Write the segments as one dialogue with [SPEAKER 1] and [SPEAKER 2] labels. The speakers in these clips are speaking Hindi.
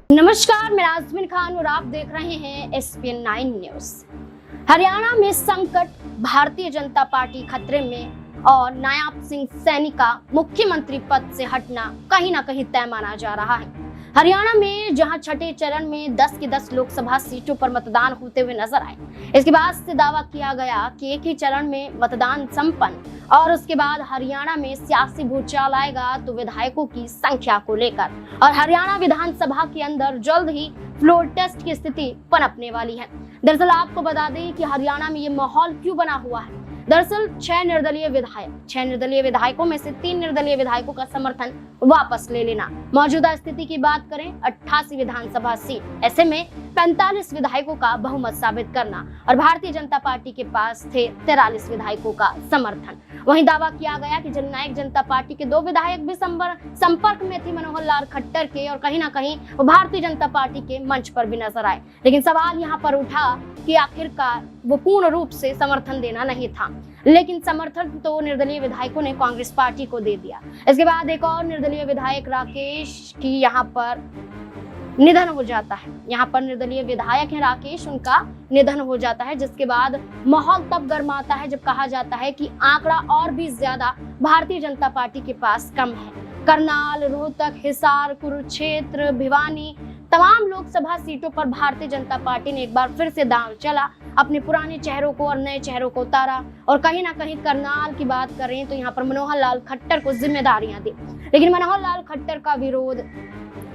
[SPEAKER 1] नमस्कार, मैं आजमीन खान और आप देख रहे हैं SPN 9 न्यूज। हरियाणा में संकट, भारतीय जनता पार्टी खतरे में और नायब सिंह सैनी का मुख्यमंत्री पद से हटना कहीं ना कहीं तय माना जा रहा है। हरियाणा में जहां छठे चरण में 10 की 10 लोकसभा सीटों पर मतदान होते हुए नजर आए, इसके बाद से दावा किया गया कि एक ही चरण में मतदान संपन्न और उसके बाद हरियाणा में सियासी भूचाल आएगा तो विधायकों की संख्या को लेकर और हरियाणा विधानसभा के अंदर जल्द ही फ्लोर टेस्ट की स्थिति पनपने वाली है। दरअसल आपको बता दें कि हरियाणा में ये माहौल क्यों बना हुआ है। दरअसल 6 निर्दलीय विधायकों में से 3 निर्दलीय विधायकों का समर्थन वापस ले लेना, मौजूदा स्थिति की बात करें 88 विधानसभा सीट, ऐसे में 45 विधायकों का बहुमत साबित करना और भारतीय जनता पार्टी के पास थे 43 विधायकों का समर्थन। वहीं दावा किया गया कि जननायक जनता पार्टी के 2 विधायक भी संपर्क में थे मनोहर लाल खट्टर के और कहीं ना कहीं वो भारतीय जनता पार्टी के मंच पर भी नजर आए। लेकिन सवाल यहाँ पर उठा कि आखिरकार वो पूर्ण रूप से समर्थन देना नहीं था, लेकिन समर्थन तो निर्दलीय विधायकों ने कांग्रेस पार्टी को दे दिया। इसके बाद एक और निर्दलीय विधायक राकेश की यहाँ पर निधन हो जाता है। यहाँ पर निर्दलीय विधायक है राकेश, उनका निधन हो जाता है, जिसके बाद माहौल तब गर्माता है जब कहा जाता है कि आंकड़ा और भी ज्यादा भारतीय जनता पार्टी के पास कम है। करनाल, रोहतक, हिसार, कुरुक्षेत्र, भिवानी तमाम लोकसभा सीटों पर भारतीय जनता पार्टी ने एक बार फिर से दांव चला, अपने पुराने चेहरों को और नए चेहरों को उतारा और कहीं ना कहीं करनाल की बात करें तो यहाँ पर मनोहर लाल खट्टर को जिम्मेदारियां दी। लेकिन मनोहर लाल खट्टर का विरोध,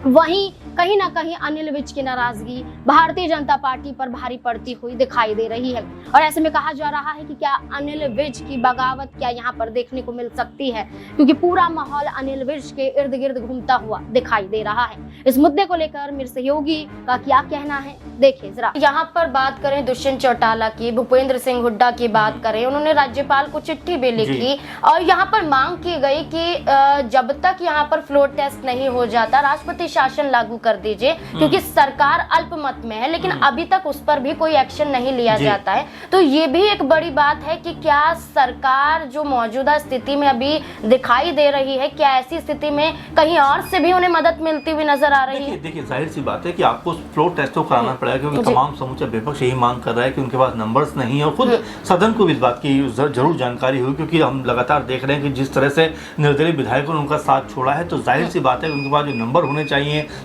[SPEAKER 1] वहीं कहीं ना कहीं अनिल विज की नाराजगी भारतीय जनता पार्टी पर भारी पड़ती हुई दिखाई दे रही है और ऐसे में कहा जा रहा है कि क्या अनिल विज की बगावत क्या यहाँ पर देखने को मिल सकती है, क्योंकि पूरा माहौल अनिल विज के इर्द गिर्द घूमता हुआ दिखाई दे रहा है। इस मुद्दे को लेकर मेरे सहयोगी का क्या कहना है, देखिए जरा। यहाँ पर बात करें दुष्यंत चौटाला की, भूपेंद्र सिंह हुड्डा की बात करें, उन्होंने राज्यपाल को चिट्ठी भी लिखी और यहाँ पर मांग की गई कि जब तक यहाँ पर फ्लोर टेस्ट नहीं हो जाता राष्ट्रपति शासन लागू कर दीजिए, क्योंकि सरकार अल्पमत में है, लेकिन अभी तक उस पर भी कोई एक्शन नहीं लिया जाता है। तो ये भी एक बड़ी बात है कि क्या सरकार जो मौजूदा स्थिति में अभी दिखाई दे रही है, क्या ऐसी स्थिति में कहीं और से भी उन्हें मदद मिलती हुई नजर आ रही है?
[SPEAKER 2] देखिए जाहिर सी बात है कि आपको फ्लोर टेस्ट तो कराना पड़ेगा, क्योंकि तमाम समूचा विपक्ष यही मांग कर रहा है कि उनके पास नंबर्स नहीं है और खुद सदन को भी इस बात की जरूर जानकारी हुई, क्योंकि हम लगातार देख रहे हैं कि जिस तरह से निर्दलीय विधायकों ने उनका साथ छोड़ा है, तो जाहिर सी बात है उनके पास जो नंबर होने चाहिए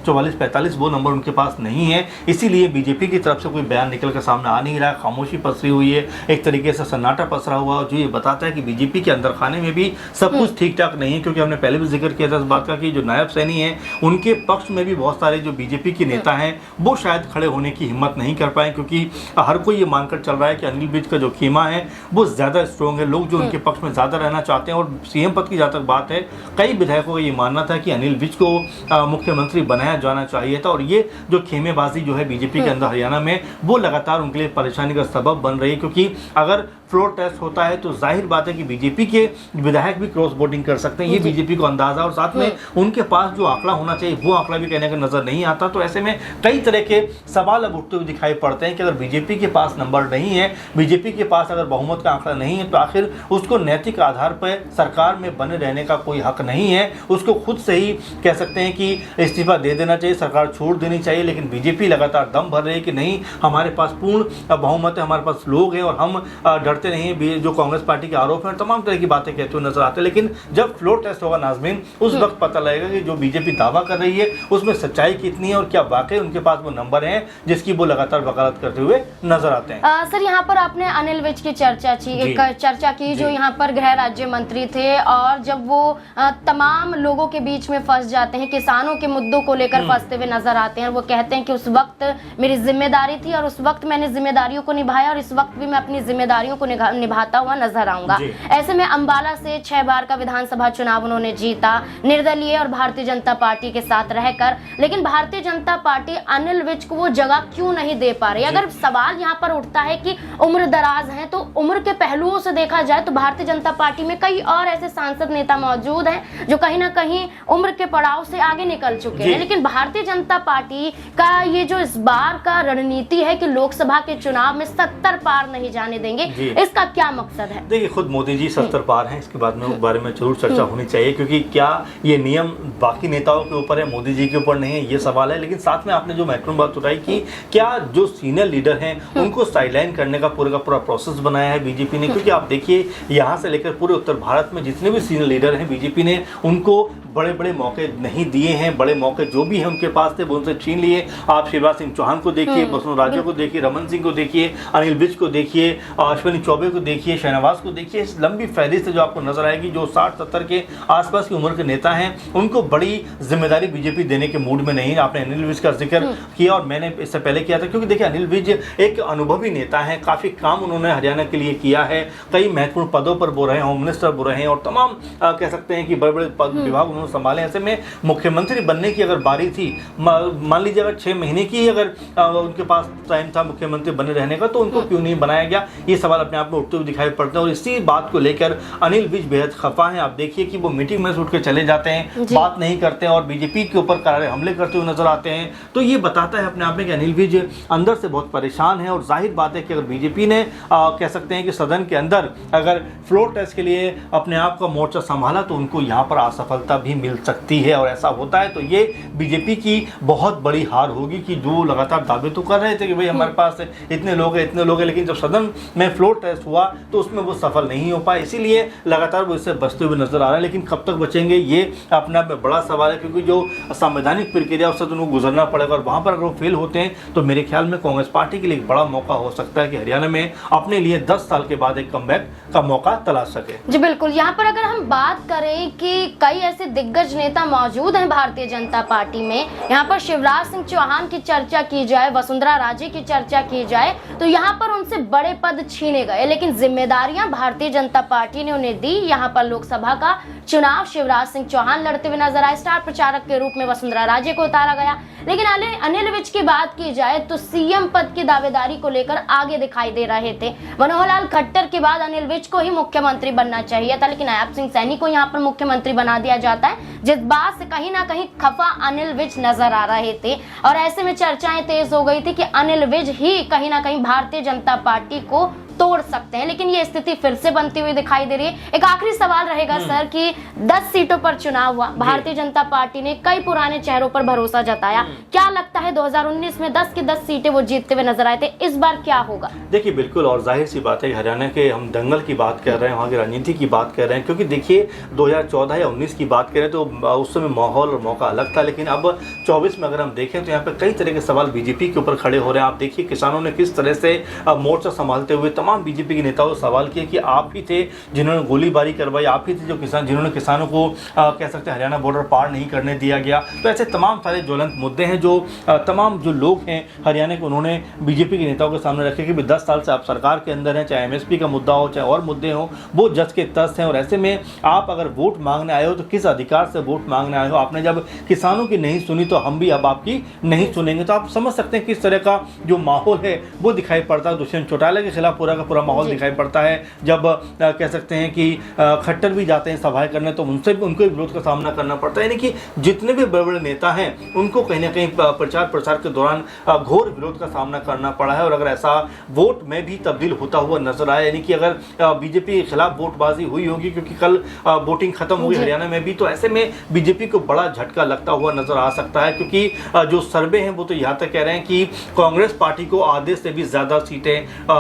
[SPEAKER 2] 44-45 वो नंबर उनके पास नहीं है। इसीलिए बीजेपी की तरफ से कोई बयान निकल कर सामने आ नहीं रहा, खामोशी पसरी हुई है, एक तरीके से सन्नाटा पसरा हुआ, जो ये बताता है कि बीजेपी के अंदर खाने में भी सब कुछ ठीक ठाक नहीं है। क्योंकि हमने पहले भी जिक्र किया था इस बात का कि जो नायब सैनी है उनके पक्ष में भी बहुत सारे जो बीजेपी के नेता हैं वो शायद खड़े होने की हिम्मत नहीं कर पाए, क्योंकि हर कोई ये मानकर चल रहा है कि अनिल विज का जो खेमा है वो ज्यादा स्ट्रॉन्ग है, लोग जो उनके पक्ष में ज्यादा रहना चाहते हैं। और सीएम पद की जहाँ तक बात है, कई विधायकों का ये मानना था कि अनिल विज को मुख्यमंत्री बनाया जाना चाहिए था और ये जो खेमेबाजी जो है बीजेपी के अंदर हरियाणा में, वो लगातार उनके लिए परेशानी का सबब बन रही है। क्योंकि अगर फ्लोर टेस्ट होता है तो जाहिर बात है कि बीजेपी के विधायक भी क्रॉस वोटिंग कर सकते हैं, ये बीजेपी को अंदाजा, और साथ में उनके पास जो आंकड़ा होना चाहिए वो आंकड़ा भी कहने का नजर नहीं आता। तो ऐसे में कई तरह के सवाल अब उठते हुए दिखाई पड़ते हैं कि अगर बीजेपी के पास नंबर नहीं है, बीजेपी के पास अगर बहुमत का आंकड़ा नहीं है, तो आखिर उसको नैतिक आधार पर सरकार में बने रहने का कोई हक नहीं है। उसको खुद से ही कह सकते हैं कि इस्तीफा दे देना चाहिए, सरकार छोड़ देनी चाहिए। लेकिन बीजेपी लगातार दम भर रही है कि नहीं, हमारे पास पूर्ण बहुमत है, हमारे पास लोग हैं और हम डरते नहीं हैं। जो कांग्रेस पार्टी के आरोप हैं, तमाम तरह की बातें कहते हुए नजर आते हैं। लेकिन जब फ्लोर टेस्ट होगा नाज़मीन, उस वक्त पता लगेगा कि जो बीजेपी दावा कर रही है उसमें सच्चाई कितनी है और क्या वाकई उनके पास वो नंबर हैं जिसकी वो लगातार वकालत करते हुए नजर आते हैं।
[SPEAKER 1] सर, यहाँ पर आपने अनिल विज की चर्चा की जो यहाँ पर गृह राज्य मंत्री थे, और जब वो तमाम लोगों के बीच में फंस जाते हैं, किसानों के मुद्दों को लेकर फंसते हुए नजर आते हैं, वो कहते हैं कि उस वक्त मेरी जिम्मेदारी थी और उस वक्त मैंने जिम्मेदारियों को निभाया और इस वक्त भी मैं अपनी जिम्मेदारियों को निभाता हुआ नजर आऊंगा। ऐसे में अंबाला से 6 बार का विधानसभा चुनाव उन्होंने जीता, निर्दलीय और भारतीय जनता पार्टी के साथ रहकर। लेकिन भारतीय जनता पार्टी अनिल विज को वो जगह क्यों नहीं दे पा रही? अगर सवाल यहाँ पर उठता है कि उम्र दराज है, तो उम्र के पहलुओं से देखा जाए तो भारतीय जनता पार्टी में कई और ऐसे सांसद नेता मौजूद हैं जो कहीं ना कहीं उम्र के पड़ाव से आगे निकल चुके हैं, लेकिन भारतीय जनता पार्टी का ये जो इस बार का रणनीति है कि लोकसभा के चुनाव में 70 पार नहीं जाने देंगे, इसका क्या मकसद है?
[SPEAKER 2] देखिए, खुद मोदी जी 70 पार हैं, इसके बाद में उस बारे में जरूर चर्चा होनी चाहिए, क्योंकि क्या ये नियम बाकी नेताओं के ऊपर है, मोदी जी के ऊपर नहीं है, ये सवाल है। लेकिन साथ में आपने जो महत्वपूर्ण बात उठाई कि क्या जो सीनियर लीडर हैं उनको साइडलाइन करने का पूरा प्रोसेस बनाया है बीजेपी ने, क्योंकि आप देखिए यहाँ से लेकर पूरे उत्तर भारत में जितने भी सीनियर लीडर हैं बीजेपी ने उनको बड़े मौके नहीं दिए हैं। बड़े मौके जो भी हैं उनके पास थे वो उनसे छीन लिए। आप शिवराज सिंह चौहान को देखिए, वसुंधरा राजे को देखिए, रमन सिंह को देखिए, अनिल विज को देखिए, अश्विनी चौबे को देखिए, शहनवाज को देखिए, इस लंबी फहरिस्त जो आपको नजर आएगी, जो 60-70 के आसपास की उम्र के नेता हैं, उनको बड़ी जिम्मेदारी बीजेपी देने के मूड में नहीं है। आपने अनिल विज का जिक्र किया और मैंने इससे पहले किया था, क्योंकि देखिए अनिल विज एक अनुभवी नेता है, काफी काम उन्होंने हरियाणा के लिए किया है, कई महत्वपूर्ण पदों पर वो रहे, होम मिनिस्टर वो रहे और तमाम कह सकते हैं कि बड़े विभाग उन्होंने संभाले। ऐसे में मुख्यमंत्री बनने की अगर बारी थी, मान लीजिए अगर 6 महीने की अगर उनके पास टाइम था मुख्यमंत्री बने रहने का, तो उनको क्यों नहीं बनाया गया, ये सवाल अपने आप में उठते हुए दिखाई पड़ते हैं। और इसी बात को लेकर अनिल विज बेहद खफा हैं। आप देखिए कि वो मीटिंग में से उठ के चले जाते हैं, बात नहीं करते हैं और बीजेपी के ऊपर करारे हमले करते हुए नजर आते हैं। तो ये बताता है अपने आप में कि अनिल विज अंदर से बहुत परेशान है। और जाहिर बात है कि अगर बीजेपी ने कह सकते हैं कि सदन के अंदर अगर फ्लोर टेस्ट के लिए अपने आप का मोर्चा संभाला तो उनको यहाँ पर असफलता भी मिल सकती है। और ऐसा होता है तो ये बीजेपी की बहुत बड़ी हार होगी कि जो लगातार दावे तो कर रहे थे कि भाई हमारे पास इतने लोग हैं, लेकिन जब सदन में फ्लोर टेस्ट हुआ तो उसमें वो सफल नहीं हो पाए, इसीलिए लगातार वो इससे बचते हुए नजर आ रहे हैं। लेकिन कब तक बचेंगे ये अपने आप में बड़ा सवाल है, क्योंकि जो संवैधानिक प्रक्रिया उससे तो उनको गुजरना पड़ेगा और वहां पर अगर वो फेल होते हैं तो मेरे ख्याल में कांग्रेस पार्टी के लिए एक बड़ा मौका हो सकता है कि हरियाणा में अपने लिए 10 साल के बाद एक कमबैक का मौका तलाश सके।
[SPEAKER 1] जी बिल्कुल। यहाँ पर अगर हम बात करें कि कई ऐसे दिग्गज नेता मौजूद हैं भारतीय जनता पार्टी में, यहाँ पर शिवराज सिंह चौहान की चर्चा की जाए, वसुंधरा राजे की चर्चा की जाए, तो यहाँ पर उनसे बड़े पद छीने गए, लेकिन जिम्मेदारियां भारतीय जनता पार्टी ने उन्हें दी। यहाँ पर लोकसभा का चुनाव शिवराज सिंह चौहान लड़ते हुए नजर आए, स्टार प्रचारक के रूप में वसुंधरा राजे को उतारा गया। लेकिन अनिल विज की बात की जाए तो सीएम पद की दावेदारी को लेकर आगे दिखाई दे रहे थे। मनोहर लाल खट्टर के बाद अनिल विज को ही मुख्यमंत्री बनना चाहिए था, लेकिन नायब सिंह सैनी को यहाँ पर मुख्यमंत्री बना दिया जाता है, जिस बात से कहीं ना कहीं खफा अनिल विज नजर आ रहे थे। और ऐसे में चर्चाएं तेज हो गई थी कि अनिल विज ही कहीं ना कहीं भारतीय जनता पार्टी को तोड़ सकते हैं, लेकिन ये स्थिति फिर से बनती हुई दिखाई दे रही है। एक आखिरी सवाल रहेगा सर कि 10 सीटों पर चुनाव हुआ, भारतीय जनता पार्टी ने कई पुराने चेहरों पर भरोसा जताया, क्या लगता है 2019 में 10 की 10 सीटें वो जीतते हुए नजर आए थे, इस बार क्या होगा?
[SPEAKER 2] देखिए बिल्कुल, और जाहिर सी बात है हरियाणा के हम दंगल की बात कर रहे हैं, वहाँ की राजनीति की बात कर रहे हैं, क्योंकि देखिए 2014 या 19 की बात करें तो उस समय माहौल और मौका अलग था, लेकिन अब 24 में अगर हम देखें तो यहाँ पे कई तरह के सवाल बीजेपी के ऊपर खड़े हो रहे हैं। आप देखिए किसानों ने किस तरह से मोर्चा संभालते हुए तमाम बीजेपी के नेताओं से सवाल किया कि आप ही थे जिन्होंने गोलीबारी करवाई, आप ही थे जो जिन्होंने किसानों को कह सकते हैं हरियाणा बॉर्डर पार नहीं करने दिया गया। तो ऐसे तमाम सारे ज्वलंत मुद्दे हैं जो तमाम जो लोग हैं हरियाणा के, उन्होंने बीजेपी के नेताओं के सामने रखे कि 10 साल से आप सरकार के अंदर हैं, चाहे एमएसपी का मुद्दा हो चाहे और मुद्दे हो, वो जस के तस हैं। और ऐसे में आप अगर वोट मांगने आए हो तो किस अधिकार से वोट मांगने आए हो? आपने जब किसानों की नहीं सुनी तो हम भी अब आपकी नहीं सुनेंगे। तो आप समझ सकते हैं किस तरह का जो माहौल है वो दिखाई पड़ता है। दुष्यंत चौटाला के खिलाफ पूरा का पूरा माहौल दिखाई पड़ता है। जब कह सकते हैं कि खट्टर भी जाते हैं सभाएं करने तो उनसे भी उनको विरोध का सामना करना पड़ता है। यानी कि जितने भी बड़े बड़े नेता हैं उनको कहीं ना कहीं प्रचार प्रसार के दौरान घोर विरोध का सामना करना पड़ा है। और अगर ऐसा वोट में भी तब्दील होता हुआ नजर आया, यानी कि अगर बीजेपी के खिलाफ वोटबाजी हुई होगी, क्योंकि कल वोटिंग खत्म हुई हरियाणा में भी, तो ऐसे में बीजेपी को बड़ा झटका लगता हुआ नजर आ सकता है। क्योंकि जो सर्वे हैं वो तो यहाँ तक कह रहे हैं कि कांग्रेस पार्टी को आधे से भी ज्यादा सीटें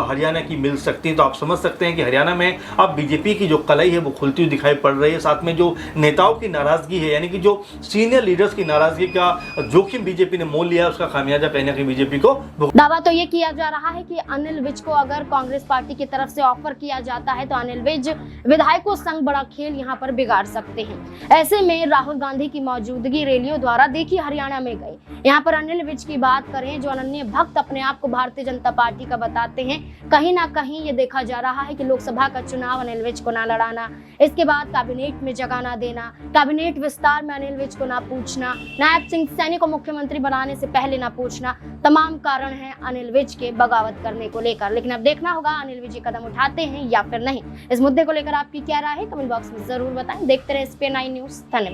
[SPEAKER 2] हरियाणा की मिल सकती हैं। तो आप समझ सकते हैं कि हरियाणा में अब बीजेपी की जो कलाई है वो खुलती हुई दिखाई पड़ रही है। साथ में जो नेताओं की नाराजगी है, यानी कि जो सीनियर लीडर्स की नाराजगी का जोखिम बीजेपी ने मोल लिया, उसका खामियाजा कहीं ना कहीं बीजेपी को।
[SPEAKER 1] दावा तो ये किया जा रहा है कि अनिल विज को अगर कांग्रेस पार्टी की तरफ से ऑफर किया जाता है तो अनिल विज विधायकों संग बड़ा खेल यहाँ पर बिगाड़ सकते हैं। ऐसे में राहुल गांधी की मौजूदगी रैलियों द्वारा देखी हरियाणा में गई। यहाँ पर अनिल विज की बात करें जो अनन्य भक्त अपने आप को भारतीय जनता पार्टी का बताते हैं, कहीं ना कहीं ये देखा जा रहा है कि लोकसभा का चुनाव अनिल विज को ना लड़ाना, इसके बाद कैबिनेट में जगह ना देना, कैबिनेट विस्तार में अनिल विज को ना पूछना, नायब सिंह सैनी को मुख्यमंत्री बनाने से पहले ना पूछना, तमाम कारण हैं अनिल विज के बगावत करने को लेकर। लेकिन अब देखना होगा अनिल विज कदम उठाते हैं या फिर नहीं। इस मुद्दे को लेकर आपकी क्या राय है, कमेंट बॉक्स में जरूर बताएं। देखते रहे SPN9 न्यूज। धन्यवाद।